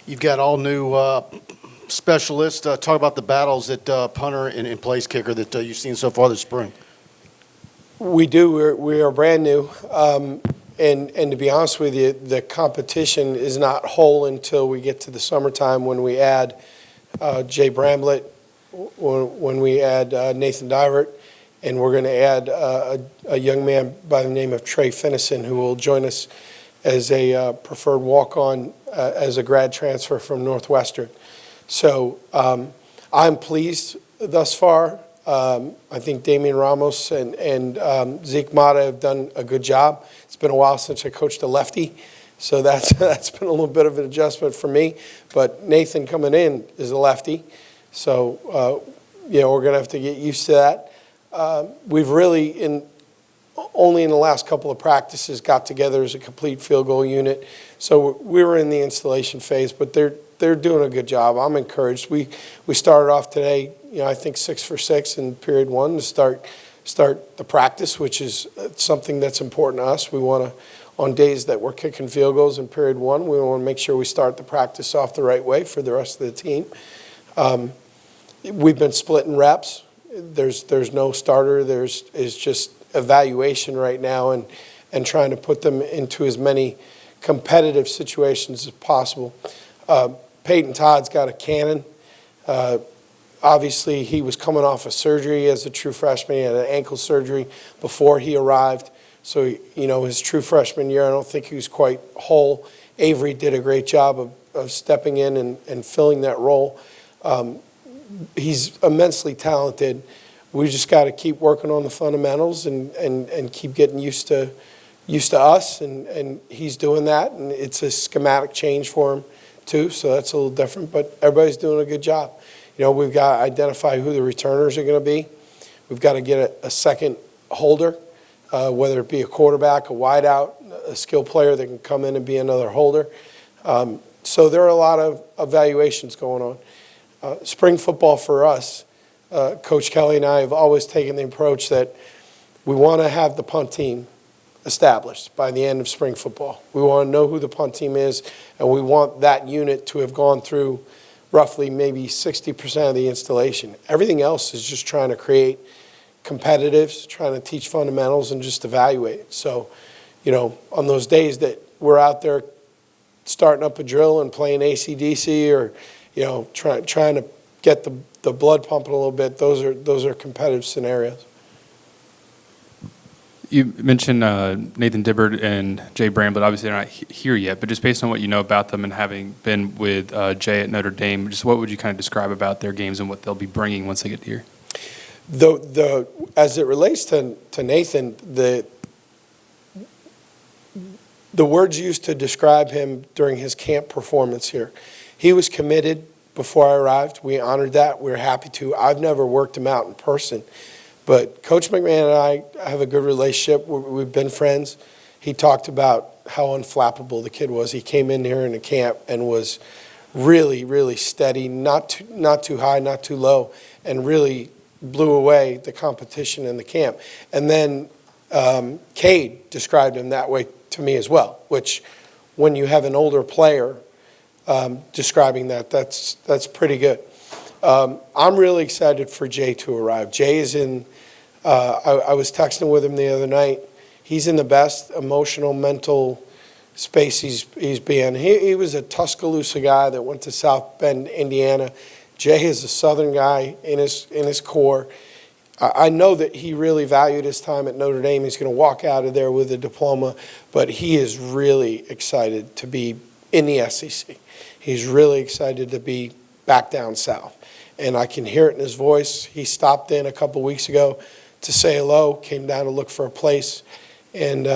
You've got all new specialists. Talk about the battles at punter and place kicker that you've seen so far this spring. We do. We are brand new. And to be honest with you, the competition is not whole until we get to the summertime when we add Jay Bramblett, when we add Nathan Divert, and we're going to add a young man by the name of Trey Finnison, who will join us as a preferred walk-on as a grad transfer from Northwestern. So I'm pleased thus far. I think Damian Ramos and Zeke Mata have done a good job. It's been a while since I coached a lefty, so that's been a little bit of an adjustment for me. But Nathan coming in is a lefty, so we're going to have to get used to that. We've really, only in the last couple of practices, got together as a complete field goal unit. So we were in the installation phase, but they're doing a good job. I'm encouraged. We started off today, I think 6 for 6 in period 1 to start the practice, which is something that's important to us. We want to, on days that we're kicking field goals in period 1, we want to make sure we start the practice off the right way for the rest of the team. We've been splitting reps. There's no starter. It's just evaluation right now and trying to put them into as many competitive situations as possible. Peyton Todd's got a cannon. Obviously, he was coming off of surgery as a true freshman. He had an ankle surgery before he arrived. So, his true freshman year, I don't think he was quite whole. Avery did a great job of stepping in and filling that role. He's immensely talented. We just got to keep working on the fundamentals and keep getting used to us, and he's doing that. And it's a schematic change for him, too, so that's a little different. But everybody's doing a good job. We've got to identify who the returners are going to be. We've got to get a second holder, whether it be a quarterback, a wideout, a skill player that can come in and be another holder. So there are a lot of evaluations going on. Spring football for us, Coach Kelly and I have always taken the approach that we want to have the punt team established by the end of spring football. We want to know who the punt team is, and we want that unit to have gone through roughly maybe 60% of the installation. Everything else is just trying to create competitives, trying to teach fundamentals, and just evaluate. So, on those days that we're out there starting up a drill and playing AC/DC or, trying to get the blood pumping a little bit, those are competitive scenarios. You mentioned Nathan Dibbert and Jay Bramblett. Obviously, they're not here yet, but just based on what you know about them and having been with Jay at Notre Dame, just what would you kind of describe about their games and what they'll be bringing once they get here? As it relates to Nathan, the words used to describe him during his camp performance here, he was committed before I arrived. We honored that. We were happy to. I've never worked him out in person. But Coach McMahon and I have a good relationship. We've been friends. He talked about how unflappable the kid was. He came in here in the camp and was really, really steady, not too high, not too low, and really blew away the competition in the camp. And then Cade described him that way to me as well, which when you have an older player describing that's pretty good. I'm really excited for Jay to arrive. Jay is in, I was texting with him the other night. He's in the best emotional, mental space he's been. He was a Tuscaloosa guy that went to South Bend, Indiana. Jay is a Southern guy in his core. I know that he really valued his time at Notre Dame. He's going to walk out of there with a diploma, but he is really excited to be in the SEC. He's really excited to be back down south. And I can hear it in his voice. He stopped in a couple weeks ago to say hello, came down to look for a place. And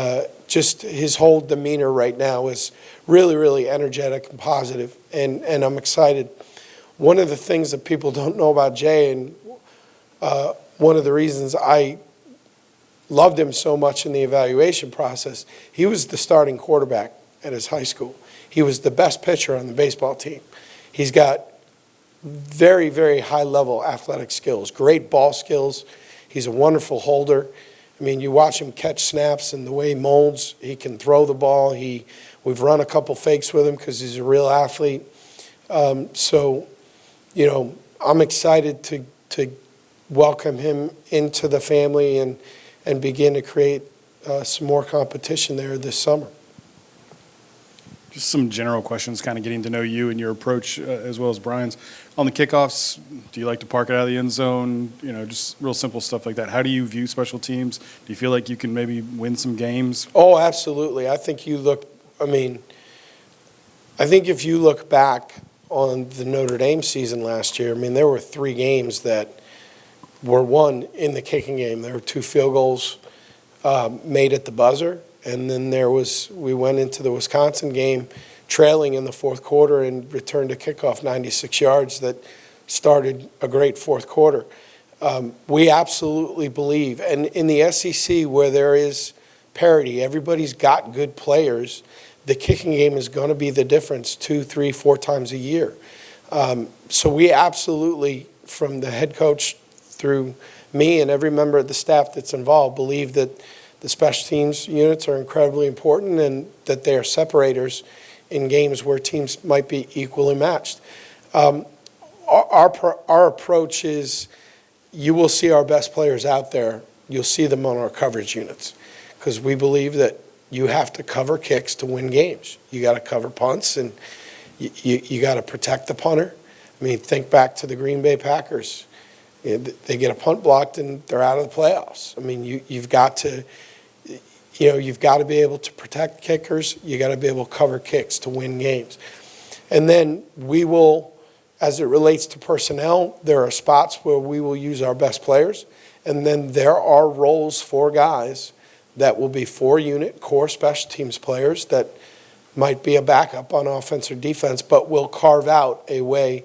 just his whole demeanor right now is really, really energetic and positive. And I'm excited. One of the things that people don't know about Jay, and one of the reasons I loved him so much in the evaluation process, he was the starting quarterback at his high school. He was the best pitcher on the baseball team. He's got very, very high-level athletic skills, great ball skills. He's a wonderful holder. I mean, you watch him catch snaps and the way he molds, he can throw the ball. We've run a couple fakes with him because he's a real athlete. So, I'm excited to welcome him into the family and begin to create some more competition there this summer. Just some general questions, kind of getting to know you and your approach as well as Brian's. On the kickoffs, do you like to park it out of the end zone? Just real simple stuff like that. How do you view special teams? Do you feel like you can maybe win some games? Oh, absolutely. I think if you look back on the Notre Dame season last year, there were 3 games that were won in the kicking game. There were 2 field goals made at the buzzer, and then we went into the Wisconsin game trailing in the fourth quarter and returned a kickoff 96 yards that started a great fourth quarter. We absolutely believe, and in the SEC where there is parity, everybody's got good players, the kicking game is going to be the difference 2, 3, 4 times a year. So we absolutely, from the head coach through me and every member of the staff that's involved, believe that the special teams units are incredibly important and that they are separators in games where teams might be equally matched. Our approach is you will see our best players out there. You'll see them on our coverage units because we believe that you have to cover kicks to win games. You got to cover punts and you got to protect the punter. Think back to the Green Bay Packers. They get a punt blocked and they're out of the playoffs. You've got to be able to protect kickers. You got to be able to cover kicks to win games. And then we will, as it relates to personnel, there are spots where we will use our best players. And then there are roles for guys that will be 4-unit core special teams players that might be a backup on offense or defense, but will carve out a way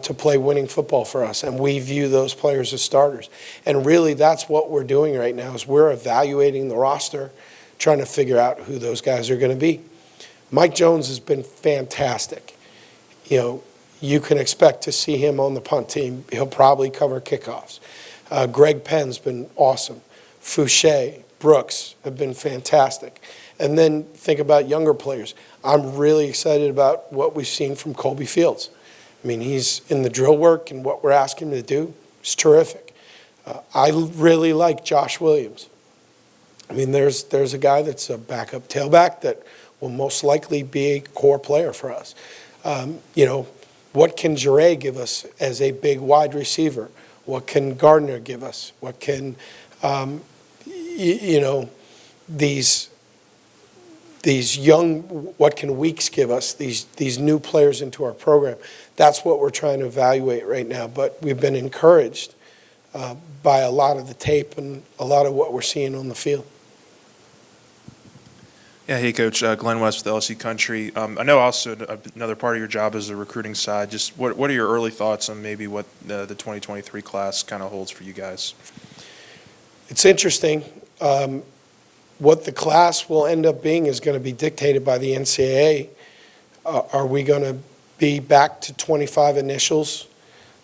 to play winning football for us. And we view those players as starters. And really that's what we're doing right now is we're evaluating the roster, trying to figure out who those guys are going to be. Mike Jones has been fantastic. You can expect to see him on the punt team. He'll probably cover kickoffs. Greg Penn's been awesome. Fouché, Brooks have been fantastic. And then think about younger players. I'm really excited about what we've seen from Colby Fields. He's in the drill work and what we're asking him to do is terrific. I really like Josh Williams. There's a guy that's a backup tailback that will most likely be a core player for us. What can Jure give us as a big wide receiver? What can Gardner give us? What can, these young, what can Weeks give us, these new players into our program? That's what we're trying to evaluate right now. But we've been encouraged by a lot of the tape and a lot of what we're seeing on the field. Yeah, hey, Coach. Glenn West with LSU Country. I know also another part of your job is the recruiting side. Just what are your early thoughts on maybe what the 2023 class kind of holds for you guys? It's interesting. What the class will end up being is going to be dictated by the NCAA. Are we going to be back to 25 initials?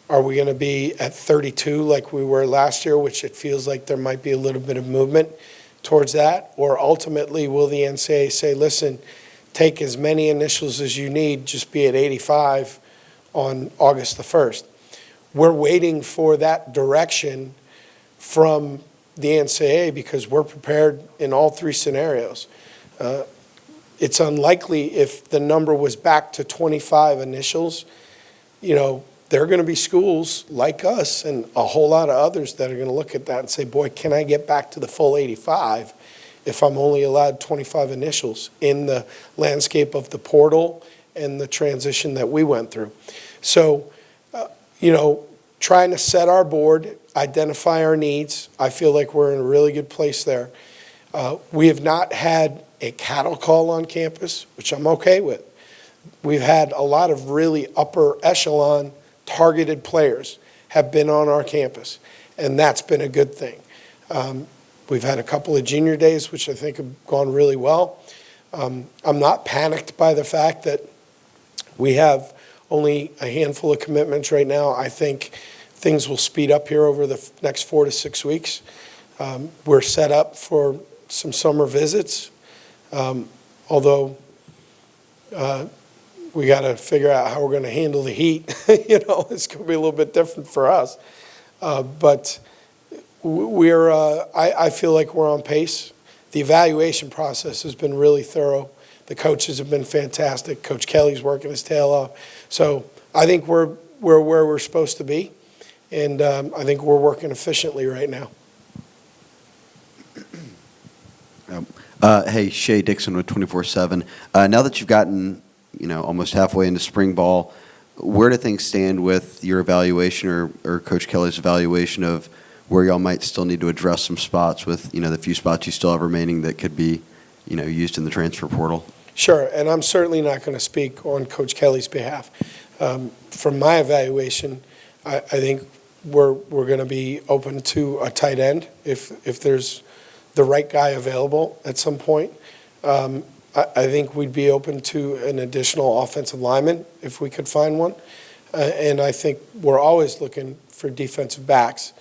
Are we going to be at 32 like we were last year, which it feels like there might be a little bit of movement towards that? Or ultimately, will the NCAA say, listen, take as many initials as you need, just be at 85 on August the 1st? We're waiting for that direction from the NCAA because we're prepared in all 3 scenarios. It's unlikely if the number was back to 25 initials, there are going to be schools like us and a whole lot of others that are going to look at that and say, boy, can I get back to the full 85 if I'm only allowed 25 initials in the landscape of the portal and the transition that we went through? So, trying to set our board, identify our needs. I feel like we're in a really good place there. We have not had a cattle call on campus, which I'm okay with. We've had a lot of really upper echelon targeted players have been on our campus, and that's been a good thing. We've had a couple of junior days, which I think have gone really well. I'm not panicked by the fact that we have only a handful of commitments right now. I think things will speed up here over the next 4 to 6 weeks. We're set up for some summer visits, although we got to figure out how we're going to handle the heat. It's going to be a little bit different for us. But I feel like we're on pace. The evaluation process has been really thorough. The coaches have been fantastic. Coach Kelly's working his tail off. So I think we're where we're supposed to be, and I think we're working efficiently right now. Hey, Shea Dixon with 24/7. Now that you've gotten, almost halfway into spring ball, where do things stand with your evaluation or Coach Kelly's evaluation of where y'all might still need to address some spots with, the few spots you still have remaining that could be, used in the transfer portal? Sure, and I'm certainly not going to speak on Coach Kelly's behalf. From my evaluation, I think we're going to be open to a tight end if there's the right guy available at some point. I think we'd be open to an additional offensive lineman if we could find one. And I think we're always looking for defensive backs.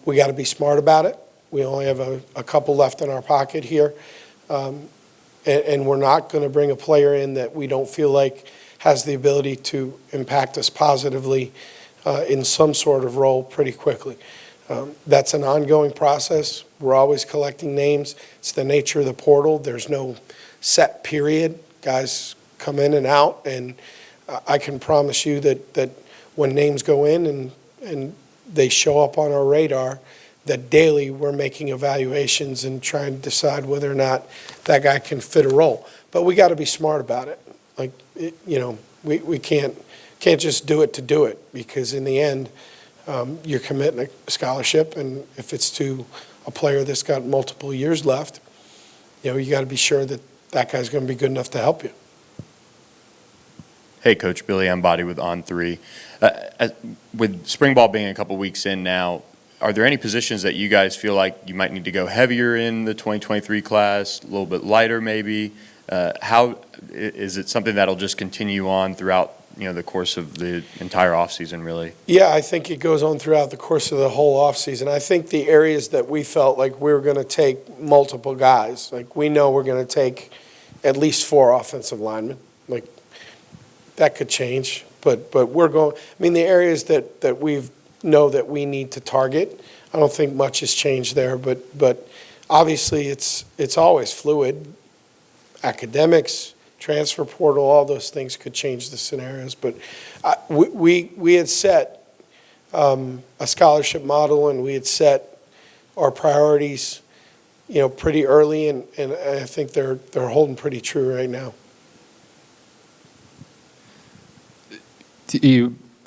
We got to be smart about it. We only have a couple left in our pocket here. And we're not going to bring a player in that we don't feel like has the ability to impact us positively in some sort of role pretty quickly. That's an ongoing process. We're always collecting names. It's the nature of the portal. There's no set period. Guys come in and out, and I can promise you that when names go in and they show up on our radar, that daily we're making evaluations and trying to decide whether or not that guy can fit a role. But we got to be smart about it. We can't just do it to do it, because in the end, you're committing a scholarship, and if it's to a player that's got multiple years left, you got to be sure that that guy's going to be good enough to help you. Hey, Coach, Billy Embody with On3. With spring ball being a couple weeks in now, are there any positions that you guys feel like you might need to go heavier in the 2023 class, a little bit lighter maybe? How is it something that'll just continue on throughout the course of the entire offseason, really? Yeah, I think it goes on throughout the course of the whole offseason. I think the areas that we felt like we were going to take multiple guys, like we know we're going to take at least 4 offensive linemen. Like, that could change, but we're going. I mean, the areas that we know that we need to target, I don't think much has changed there. But obviously, it's always fluid. Academics, transfer portal, all those things could change the scenarios. But we had set a scholarship model, and we had set our priorities, pretty early, and I think they're holding pretty true right now.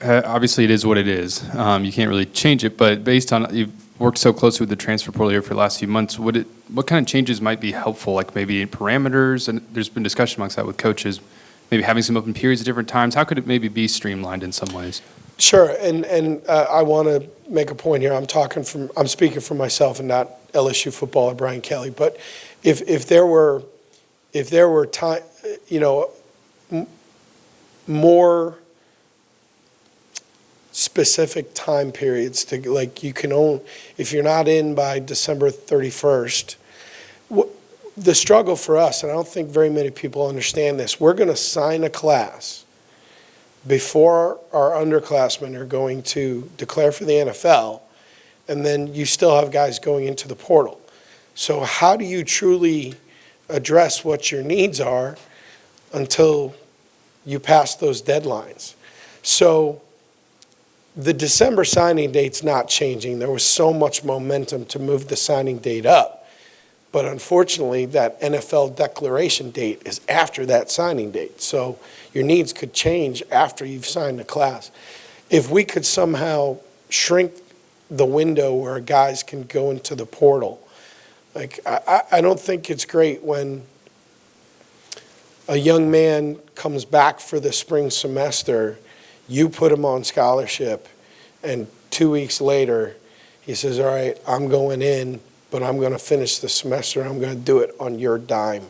Obviously, it is what it is. You can't really change it, but based on you've worked so closely with the transfer portal here for the last few months, what kind of changes might be helpful, like maybe in parameters? And there's been discussion amongst that with coaches, maybe having some open periods at different times. How could it maybe be streamlined in some ways? Sure, and I want to make a point here. I'm speaking for myself and not LSU football or Brian Kelly. But if there were time, more specific time periods to, like, you can only, if you're not in by December 31st, the struggle for us, and I don't think very many people understand this, we're going to sign a class before our underclassmen are going to declare for the NFL, and then you still have guys going into the portal. So how do you truly address what your needs are until you pass those deadlines? So the December signing date's not changing. There was so much momentum to move the signing date up. But unfortunately, that NFL declaration date is after that signing date. So your needs could change after you've signed the class. If we could somehow shrink the window where guys can go into the portal, like, I don't think it's great when a young man comes back for the spring semester, you put him on scholarship, and 2 weeks later, he says, all right, I'm going in, but I'm going to finish the semester, and I'm going to do it on your dime.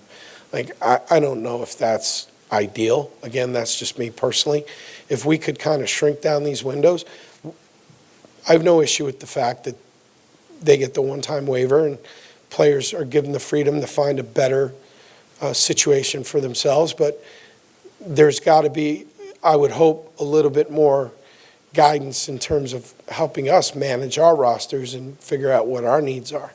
Like, I don't know if that's ideal. Again, that's just me personally. If we could kind of shrink down these windows, I have no issue with the fact that they get the one-time waiver and players are given the freedom to find a better situation for themselves. But there's got to be, I would hope, a little bit more guidance in terms of helping us manage our rosters and figure out what our needs are.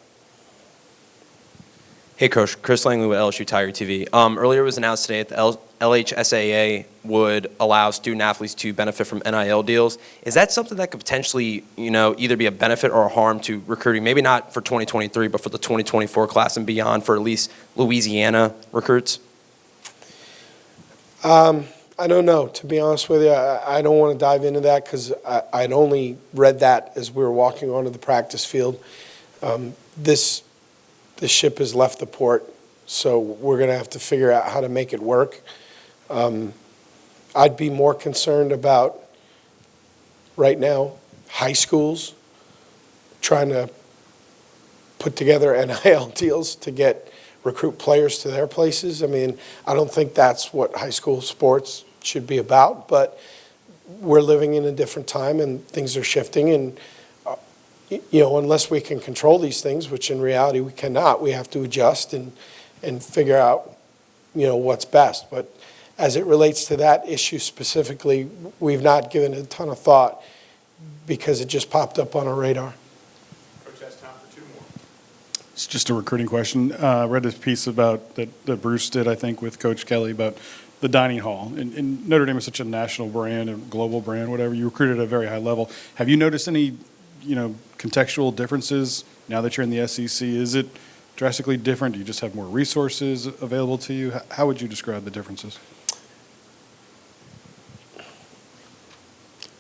Hey, Coach. Chris Langley with LSU Tiger TV. Earlier it was announced today that the LHSAA would allow student athletes to benefit from NIL deals. Is that something that could potentially, either be a benefit or a harm to recruiting? Maybe not for 2023, but for the 2024 class and beyond for at least Louisiana recruits? I don't know, to be honest with you. I don't want to dive into that because I'd only read that as we were walking onto the practice field. The ship has left the port, so we're going to have to figure out how to make it work. I'd be more concerned about, right now, high schools trying to put together NIL deals to recruit players to their places. I mean, I don't think that's what high school sports should be about, but we're living in a different time and things are shifting, and unless we can control these things, which in reality we cannot, we have to adjust and figure out, what's best. But as it relates to that issue specifically, we've not given it a ton of thought because it just popped up on our radar. It's just a recruiting question. I read this piece about that Bruce did, I think, with Coach Kelly about the dining hall. And Notre Dame is such a national brand and global brand, whatever. You recruited at a very high level. Have you noticed any, contextual differences now that you're in the SEC? Is it drastically different? Do you just have more resources available to you? How would you describe the differences?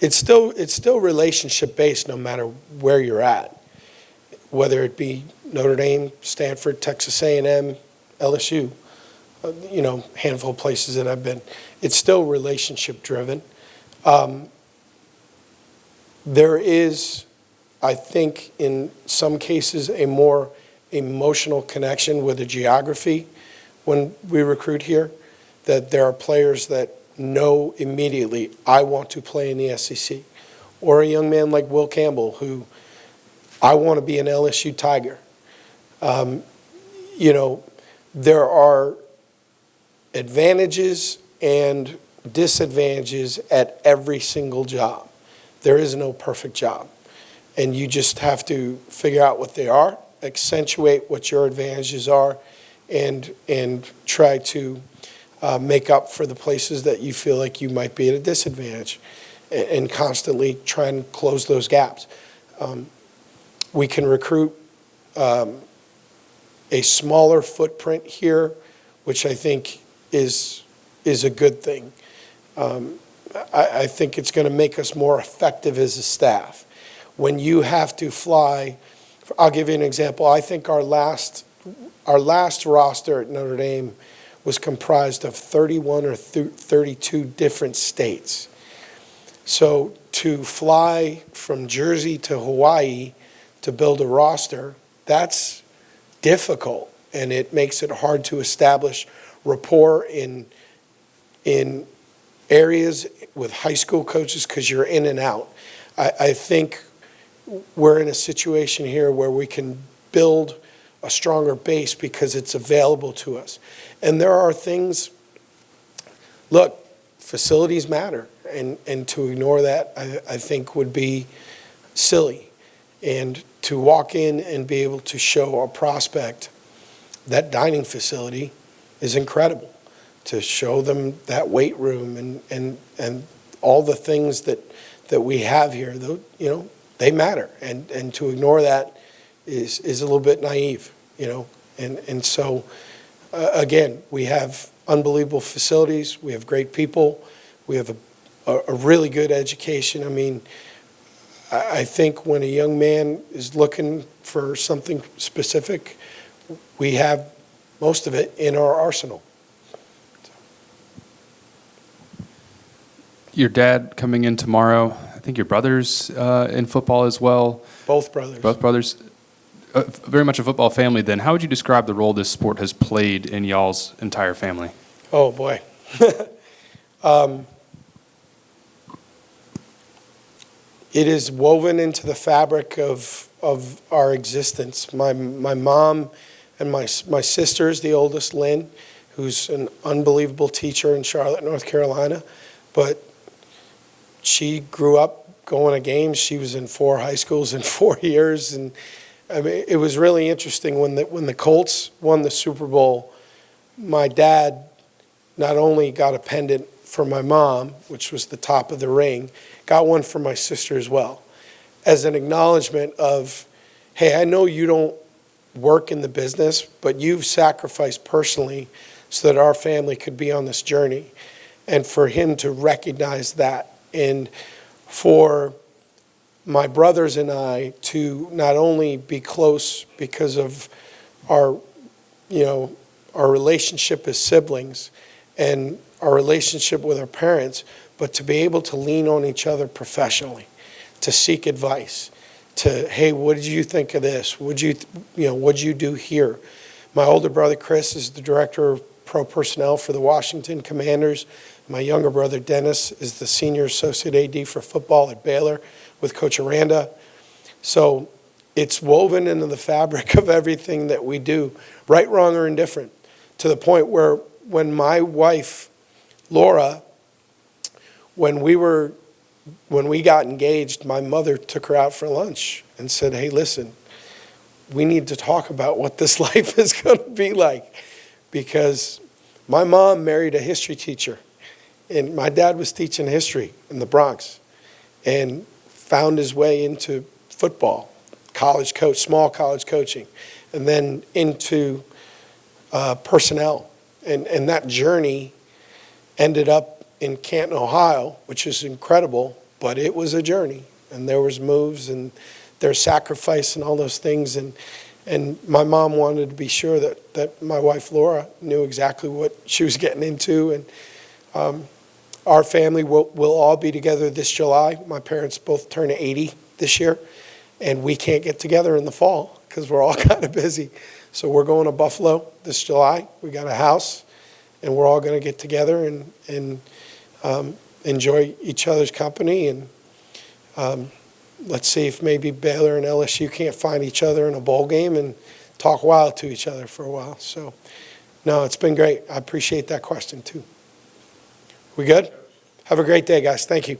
It's still relationship based no matter where you're at, whether it be Notre Dame, Stanford, Texas A&M, LSU, handful of places that I've been. It's still relationship driven. There is, I think, in some cases, a more emotional connection with the geography when we recruit here, that there are players that know immediately, I want to play in the SEC. Or a young man like Will Campbell, who, I want to be an LSU Tiger. There are advantages and disadvantages at every single job. There is no perfect job. And you just have to figure out what they are, accentuate what your advantages are, and try to make up for the places that you feel like you might be at a disadvantage, and constantly try and close those gaps. We can recruit a smaller footprint here, which I think is a good thing. I think it's going to make us more effective as a staff. When you have to fly, I'll give you an example. I think our last roster at Notre Dame was comprised of 31 or 32 different states. So to fly from Jersey to Hawaii to build a roster, that's difficult, and it makes it hard to establish rapport in areas with high school coaches because you're in and out. I think we're in a situation here where we can build a stronger base because it's available to us. And there are things, look, facilities matter, and to ignore that, I think would be silly. And to walk in and be able to show a prospect that dining facility is incredible. To show them that weight room and all the things that we have here, they matter. And to ignore that is a little bit naive, And so, again, we have unbelievable facilities. We have great people. We have a really good education. I mean, I think when a young man is looking for something specific, we have most of it in our arsenal. Your dad coming in tomorrow. I think your brother's in football as well. Both brothers. Both brothers. Very much a football family then. How would you describe the role this sport has played in y'all's entire family? Oh, boy. It is woven into the fabric of our existence. My mom and my sisters, the oldest, Lynn, who's an unbelievable teacher in Charlotte, North Carolina. But she grew up going to games. She was in 4 high schools in 4 years. And I mean, it was really interesting when the Colts won the Super Bowl. My dad not only got a pendant for my mom, which was the top of the ring, got one for my sister as well, as an acknowledgement of, hey, I know you don't work in the business, but you've sacrificed personally so that our family could be on this journey. And for him to recognize that, and for my brothers and I to not only be close because of our, our relationship as siblings and our relationship with our parents, but to be able to lean on each other professionally, to seek advice, to, hey, what did you think of this? What'd you do here? My older brother, Chris, is the director of pro personnel for the Washington Commanders. My younger brother, Dennis, is the senior associate AD for football at Baylor with Coach Aranda. So it's woven into the fabric of everything that we do, right, wrong, or indifferent, to the point where when my wife, Laura, when we got engaged, my mother took her out for lunch and said, hey, listen, we need to talk about what this life is going to be like. Because my mom married a history teacher, and my dad was teaching history in the Bronx and found his way into football, college coach, small college coaching, and then into personnel. And that journey ended up in Canton, Ohio, which is incredible, but it was a journey. And there was moves and there's sacrifice and all those things. And my mom wanted to be sure that my wife, Laura, knew exactly what she was getting into. And our family will all be together this July. My parents both turn 80 this year, and we can't get together in the fall because we're all kind of busy. So we're going to Buffalo this July. We got a house, and we're all going to get together and enjoy each other's company. And let's see if maybe Baylor and LSU can't find each other in a bowl game and talk wild to each other for a while. So, no, it's been great. I appreciate that question, too. We good? Have a great day, guys. Thank you.